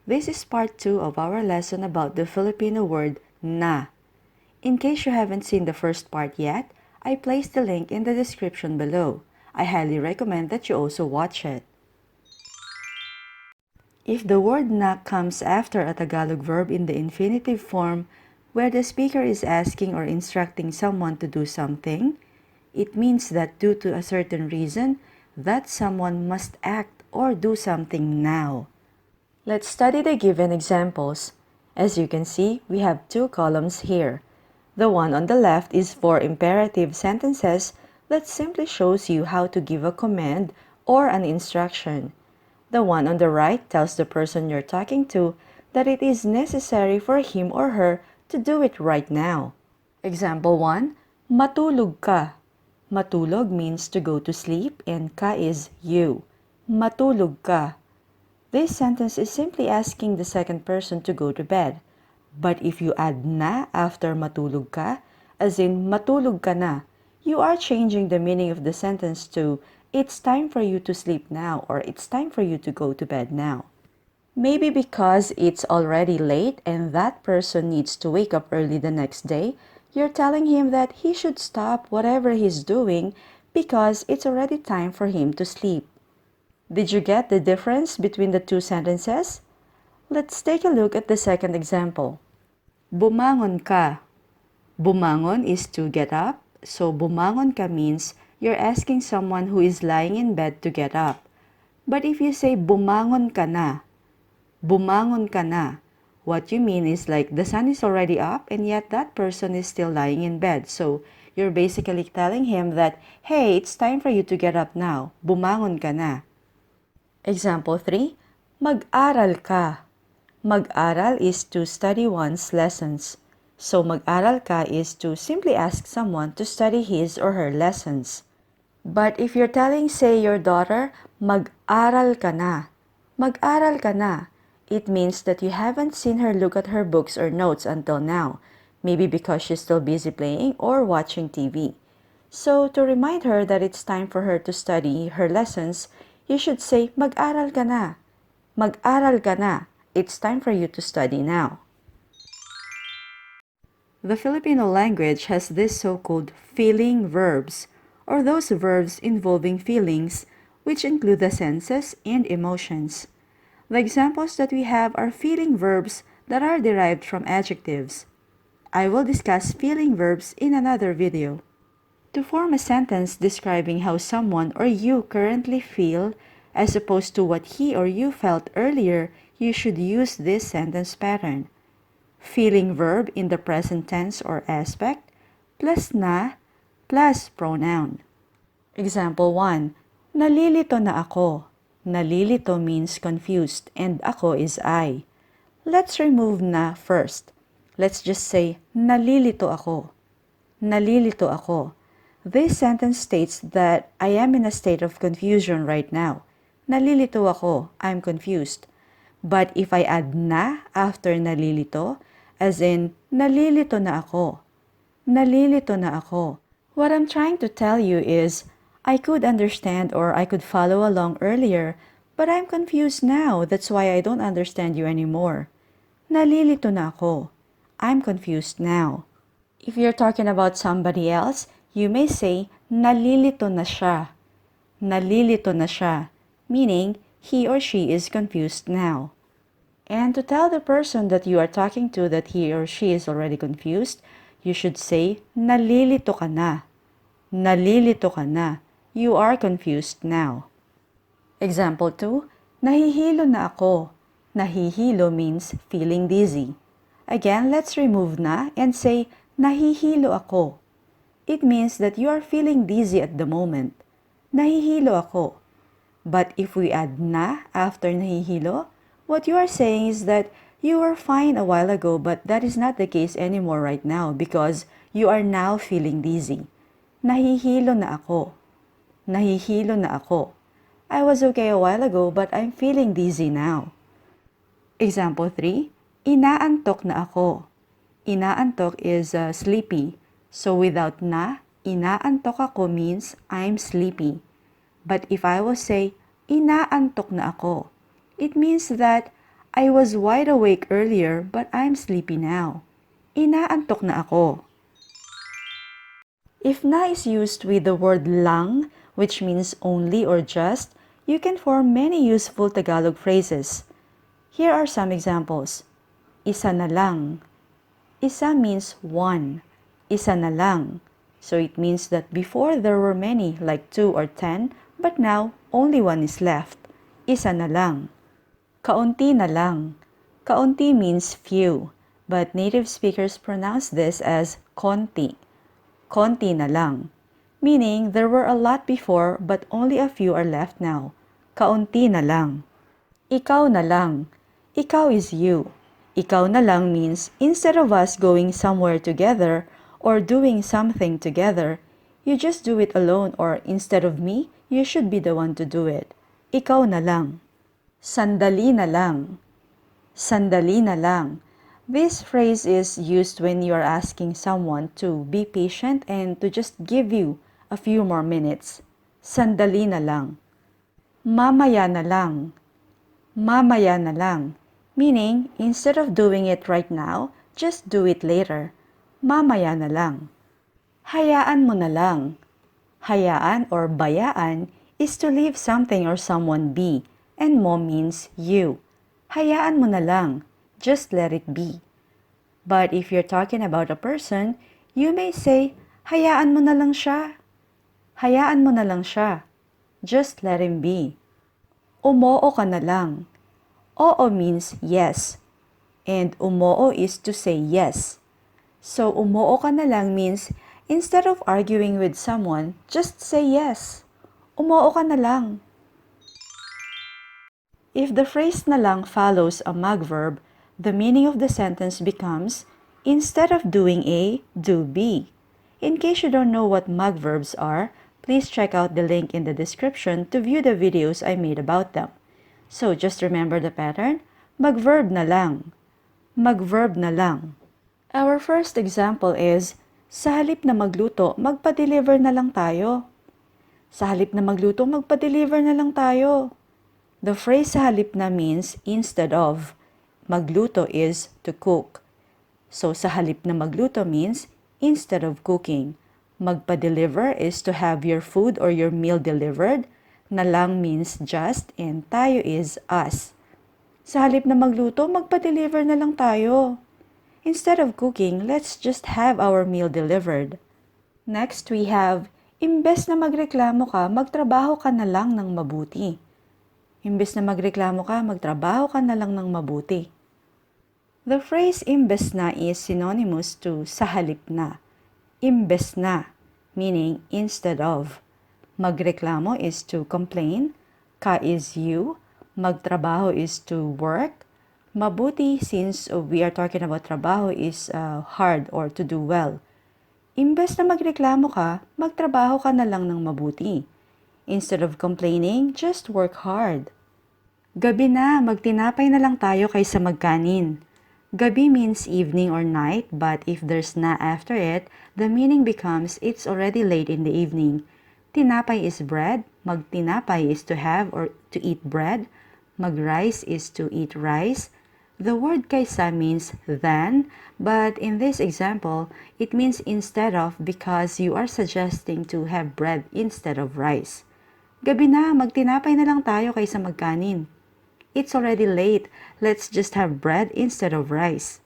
This is part 2 of our lesson about the Filipino word na. In case you haven't seen the first part yet, I placed the link in the description below. I highly recommend that you also watch it. If the word na comes after a Tagalog verb in the infinitive form, where the speaker is asking or instructing someone to do something, it means that due to a certain reason, that someone must act or do something now. Let's study the given examples. As you can see, we have two columns here. The one on the left is for imperative sentences that simply shows you how to give a command or an instruction. The one on the right tells the person you're talking to that it is necessary for him or her to do it right now. Example 1, matulog ka. Matulog means to go to sleep and ka is you. Matulog ka. This sentence is simply asking the second person to go to bed. But if you add na after matulog ka, as in matulog ka na, you are changing the meaning of the sentence to it's time for you to sleep now or it's time for you to go to bed now. Maybe because it's already late and that person needs to wake up early the next day, you're telling him that he should stop whatever he's doing because it's already time for him to sleep. Did you get the difference between the two sentences? Let's take a look at the second example. Bumangon ka. Bumangon is to get up, so bumangon ka means you're asking someone who is lying in bed to get up. But if you say bumangon ka na, what you mean is like the sun is already up and yet that person is still lying in bed. So you're basically telling him that, hey, it's time for you to get up now. Bumangon ka na. Example 3, mag-aral ka. Mag-aral is to study one's lessons. So mag-aral ka is to simply ask someone to study his or her lessons. But if you're telling, say, your daughter, mag-aral ka na, it means that you haven't seen her look at her books or notes until now, maybe because she's still busy playing or watching TV. So to remind her that it's time for her to study her lessons, you should say, mag-aral ka na. Mag-aral ka na. It's time for you to study now. The Filipino language has this so-called feeling verbs, or those verbs involving feelings, which include the senses and emotions. The examples that we have are feeling verbs that are derived from adjectives. I will discuss feeling verbs in another video. To form a sentence describing how someone or you currently feel, as opposed to what he or you felt earlier, you should use this sentence pattern. Feeling verb in the present tense or aspect, plus na, plus pronoun. Example 1, nalilito na ako. Nalilito means confused and ako is I. Let's remove na first. Let's just say, nalilito ako. Nalilito ako. This sentence states that I am in a state of confusion right now. Nalilito ako, I'm confused. But if I add na after nalilito, as in, nalilito na ako. Nalilito na ako. What I'm trying to tell you is, I could understand or I could follow along earlier, but I'm confused now. That's why I don't understand you anymore. Nalilito na ako. I'm confused now. If you're talking about somebody else, you may say, nalilito na siya. Nalilito na siya, meaning he or she is confused now. And to tell the person that you are talking to that he or she is already confused, you should say, nalilito ka na. Nalilito ka na. You are confused now. Example 2, nahihilo na ako. Nahihilo means feeling dizzy. Again, let's remove na and say, nahihilo ako. It means that you are feeling dizzy at the moment. Nahihilo ako. But if we add na after nahihilo, what you are saying is that you were fine a while ago but that is not the case anymore right now because you are now feeling dizzy. Nahihilo na ako. Nahihilo na ako. I was okay a while ago but I'm feeling dizzy now. Example 3, inaantok na ako. Inaantok is sleepy. So without na, inaantok ako means I'm sleepy. But if I will say, inaantok na ako, it means that I was wide awake earlier but I'm sleepy now. Inaantok na ako. If na is used with the word lang, which means only or just, you can form many useful Tagalog phrases. Here are some examples. Isa na lang. Isa means one. Isa na lang. So it means that before there were many, like 2 or 10, but now only one is left. Isa na lang. Kaunti na lang. Kaunti means few, but native speakers pronounce this as konti. Konti na lang. Meaning there were a lot before but only a few are left now. Kaunti na lang. Ikaw na lang. Ikaw is you. Ikaw na lang means instead of us going somewhere together or doing something together, you just do it alone, or instead of me, you should be the one to do it. Ikaw na lang. Sandali na lang. Sandali na lang. This phrase is used when you are asking someone to be patient and to just give you a few more minutes. Sandali na lang. Mamaya na lang. Mamaya na lang. Meaning, instead of doing it right now, just do it later. Mamaya na lang. Hayaan mo na lang. Hayaan or bayaan is to leave something or someone be, and mo means you. Hayaan mo na lang. Just let it be. But if you're talking about a person, you may say, hayaan mo na lang siya. Hayaan mo na lang siya. Just let him be. Umoo ka na lang. Oo means yes. And umoo is to say yes. So umoo ka na lang means instead of arguing with someone, just say yes. Umoo ka na lang. If the phrase na lang follows a mag verb, the meaning of the sentence becomes, instead of doing A, do B. In case you don't know what mag verbs are, please check out the link in the description to view the videos I made about them. So just remember the pattern, mag-verb na lang. Mag-verb na lang. Our first example is, sa halip na magluto, magpa-deliver na lang tayo. Sa halip na magluto, magpa-deliver na lang tayo. The phrase sa halip na means instead of. Magluto is to cook. So sa halip na magluto means instead of cooking. Magpa-deliver is to have your food or your meal delivered. Na lang means just, and tayo is us. Sa halip na magluto, magpa-deliver na lang tayo. Instead of cooking, let's just have our meal delivered. Next, we have, imbes na magreklamo ka, magtrabaho ka na lang ng mabuti. Imbes na magreklamo ka, magtrabaho ka na lang ng mabuti. The phrase imbes na is synonymous to sa halip na. Imbes na, meaning instead of. Magreklamo is to complain, ka is you, magtrabaho is to work, mabuti since we are talking about trabaho is hard or to do well. Imbes na magreklamo ka, magtrabaho ka na lang ng mabuti. Instead of complaining, just work hard. Gabi na, magtinapay na lang tayo kaysa magkanin. Gabi means evening or night, but if there's na after it, the meaning becomes it's already late in the evening. Tinapay is bread, magtinapay is to have or to eat bread, magrice is to eat rice. The word kaysa means than, but in this example, it means instead of because you are suggesting to have bread instead of rice. Gabi na, magtinapay na lang tayo kaysa magkanin. It's already late, let's just have bread instead of rice.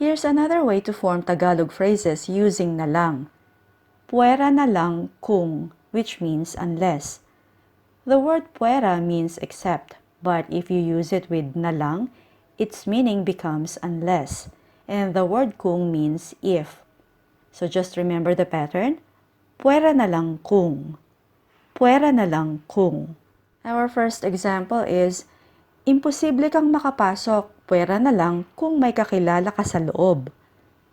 Here's another way to form Tagalog phrases using na lang. Puwera na lang kung, which means unless. The word puwera means except, but if you use it with na lang, its meaning becomes unless, and the word kung means if. So just remember the pattern. Puwera na lang kung. Puwera na lang kung. Our first example is, imposible kang makapasok, puwera na lang kung may kakilala ka sa loob.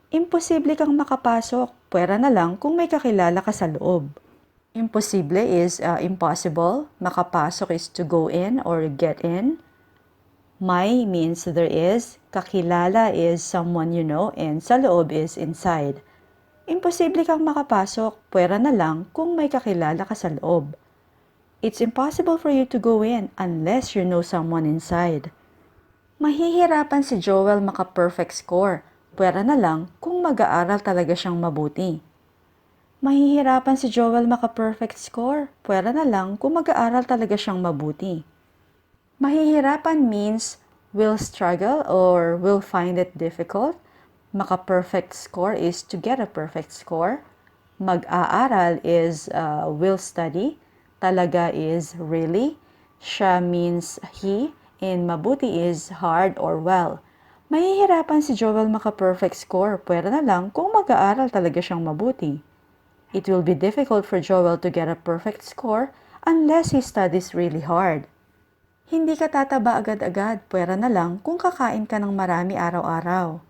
Imposible kang makapasok, puwera na lang kung may kakilala ka sa loob. Imposible is impossible, makapasok is to go in or get in. May means there is, kakilala is someone you know, and sa loob is inside. Imposible kang makapasok, puwera na lang kung may kakilala ka sa loob. It's impossible for you to go in unless you know someone inside. Mahihirapan si Joel maka-perfect score. Pwera na lang kung mag-aaral talaga siyang mabuti. Mahihirapan si Joel maka-perfect score. Pwera na lang kung mag-aaral talaga siyang mabuti. Mahihirapan means will struggle or will find it difficult. Maka-perfect score is to get a perfect score. Mag-aaral is will study. Talaga is really. Siya means he. And mabuti is hard or well. Mahihirapan si Joel maka-perfect score. Pwera na lang kung mag-aaral talaga siyang mabuti. It will be difficult for Joel to get a perfect score unless he studies really hard. Hindi ka tataba agad-agad. Pwera na lang kung kakain ka ng marami araw-araw.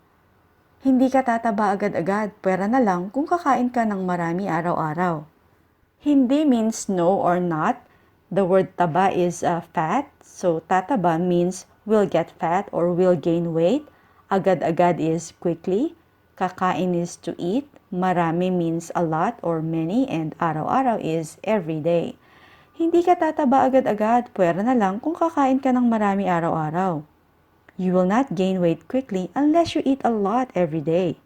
Hindi ka tataba agad-agad. Pwera na lang kung kakain ka ng marami araw-araw. Hindi means no or not. The word taba is fat. So tataba means will get fat or will gain weight. Agad-agad is quickly. Kakain is to eat. Marami means a lot or many. And araw-araw is every day. Hindi ka tataba agad-agad. Pwera na lang kung kakain ka ng marami araw-araw. You will not gain weight quickly unless you eat a lot every day.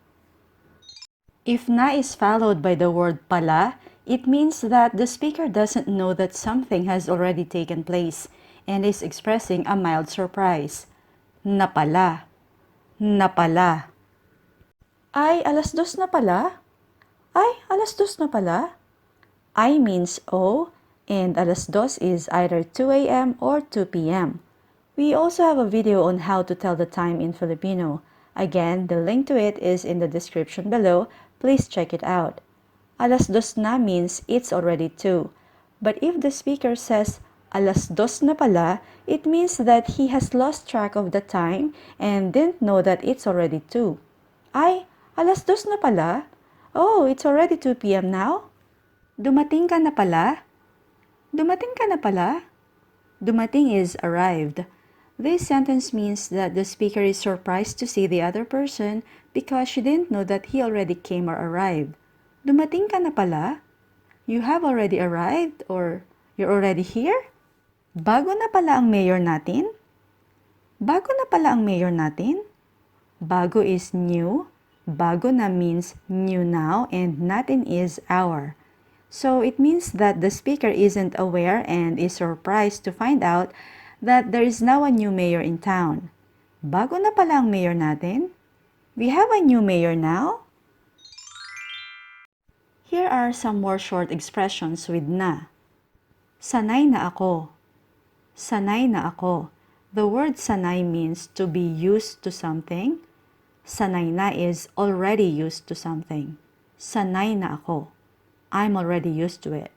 If na is followed by the word pala, it means that the speaker doesn't know that something has already taken place and is expressing a mild surprise. Napala. Napala. Ay, 2:00 na pala? Ay, 2:00 na pala? I means oh, and 2:00 is either 2 a.m. or 2 p.m. We also have a video on how to tell the time in Filipino. Again, the link to it is in the description below. Please check it out. 2:00 na means it's already 2. But if the speaker says 2:00 na pala, it means that he has lost track of the time and didn't know that it's already 2. Ay, 2:00 na pala? Oh, it's already 2 p.m. now? Dumating ka na pala? Dumating ka na pala? Dumating is arrived. This sentence means that the speaker is surprised to see the other person because she didn't know that he already came or arrived. Dumating ka na pala? You have already arrived or you're already here? Bago na pala ang mayor natin? Bago na pala ang mayor natin? Bago is new. Bago na means new now and natin is our. So it means that the speaker isn't aware and is surprised to find out that there is now a new mayor in town. Bago na pala ang mayor natin? We have a new mayor now? Here are some more short expressions with na. Sanay na ako. Sanay na ako. The word sanay means to be used to something. Sanay na is already used to something. Sanay na ako. I'm already used to it.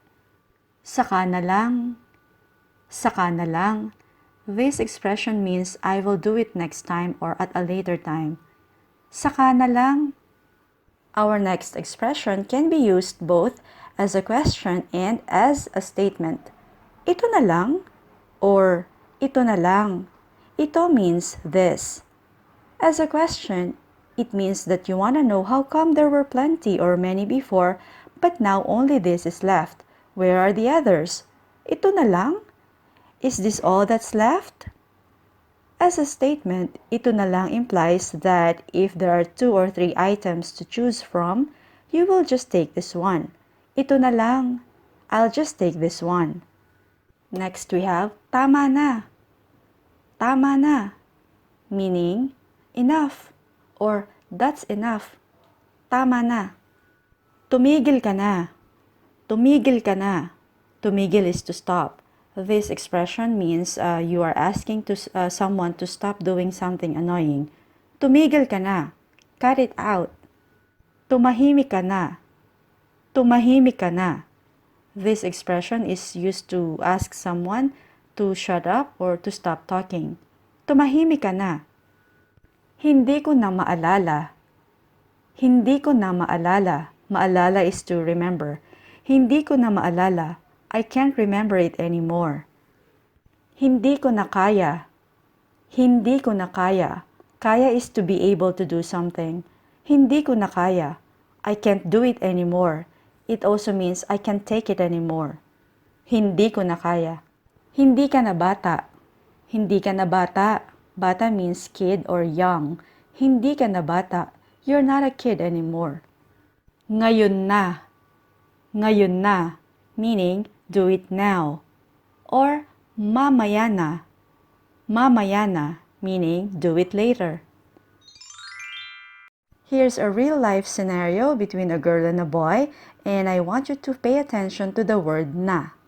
Saka na lang. Saka na lang. This expression means I will do it next time or at a later time. Saka na lang. Our next expression can be used both as a question and as a statement. Ito na lang or ito na lang. Ito means this. As a question, it means that you want to know how come there were plenty or many before, but now only this is left. Where are the others? Ito na lang? Is this all that's left? As a statement, ito na lang implies that if there are 2 or 3 items to choose from, you will just take this one. Ito na lang. I'll just take this one. Next we have tama na. Tama na. Meaning, enough or that's enough. Tama na. Tumigil ka na. Tumigil ka na. Tumigil is to stop. This expression means you are asking to someone to stop doing something annoying. Tumigil ka na. Cut it out. Tumahimik ka na. Tumahimik ka na. This expression is used to ask someone to shut up or to stop talking. Tumahimik ka na. Hindi ko na maalala. Hindi ko na maalala. Maalala is to remember. Hindi ko na maalala. I can't remember it anymore. Hindi ko na kaya. Hindi ko na kaya. Kaya is to be able to do something. Hindi ko na kaya. I can't do it anymore. It also means I can't take it anymore. Hindi ko na kaya. Hindi ka na bata. Hindi ka na bata. Bata means kid or young. Hindi ka na bata. You're not a kid anymore. Ngayon na. Ngayon na, meaning do it now. Or mamaya na. Mamaya na, meaning do it later. Here's a real-life scenario between a girl and a boy, and I want you to pay attention to the word na.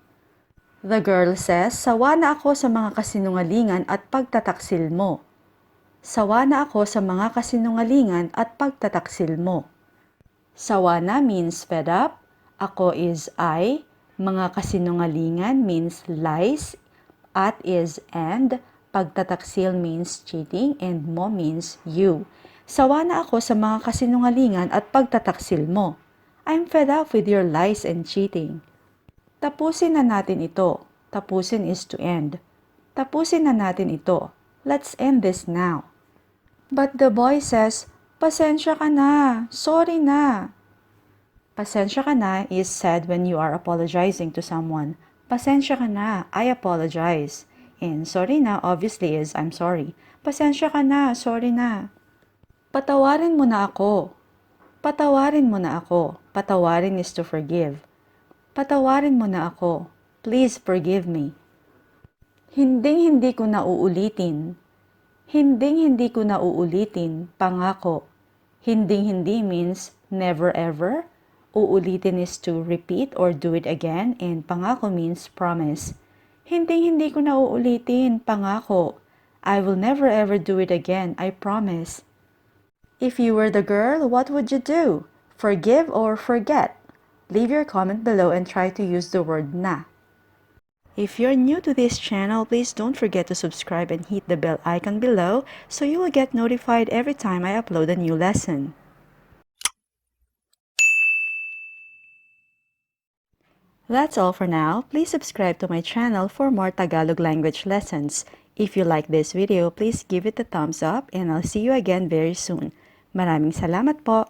The girl says, sawa na ako sa mga kasinungalingan at pagtataksil mo. Sawa na ako sa mga kasinungalingan at pagtataksil mo. Sawa na means fed up. Ako is I. Mga kasinungalingan means lies. At is and. Pagtataksil means cheating and mo means you. Sawa na ako sa mga kasinungalingan at pagtataksil mo. I'm fed up with your lies and cheating. Tapusin na natin ito. Tapusin is to end. Tapusin na natin ito. Let's end this now. But the boy says, pasensya ka na. Sorry na. Pasensya ka na is said when you are apologizing to someone. Pasensya ka na. I apologize. And sorry na obviously is I'm sorry. Pasensya ka na. Sorry na. Patawarin mo na ako. Patawarin mo na ako. Patawarin is to forgive. Patawarin mo na ako. Please forgive me. Hinding-hindi ko na uulitin. Hinding-hindi ko na uulitin. Pangako. Hinding-hindi means never ever. Uulitin is to repeat or do it again. And pangako means promise. Hinding-hindi ko na uulitin. Pangako. I will never ever do it again. I promise. If you were the girl, what would you do? Forgive or forget? Leave your comment below and try to use the word na. If you're new to this channel, please don't forget to subscribe and hit the bell icon below so you will get notified every time I upload a new lesson. That's all for now. Please subscribe to my channel for more Tagalog language lessons. If you like this video, please give it a thumbs up and I'll see you again very soon. Maraming salamat po!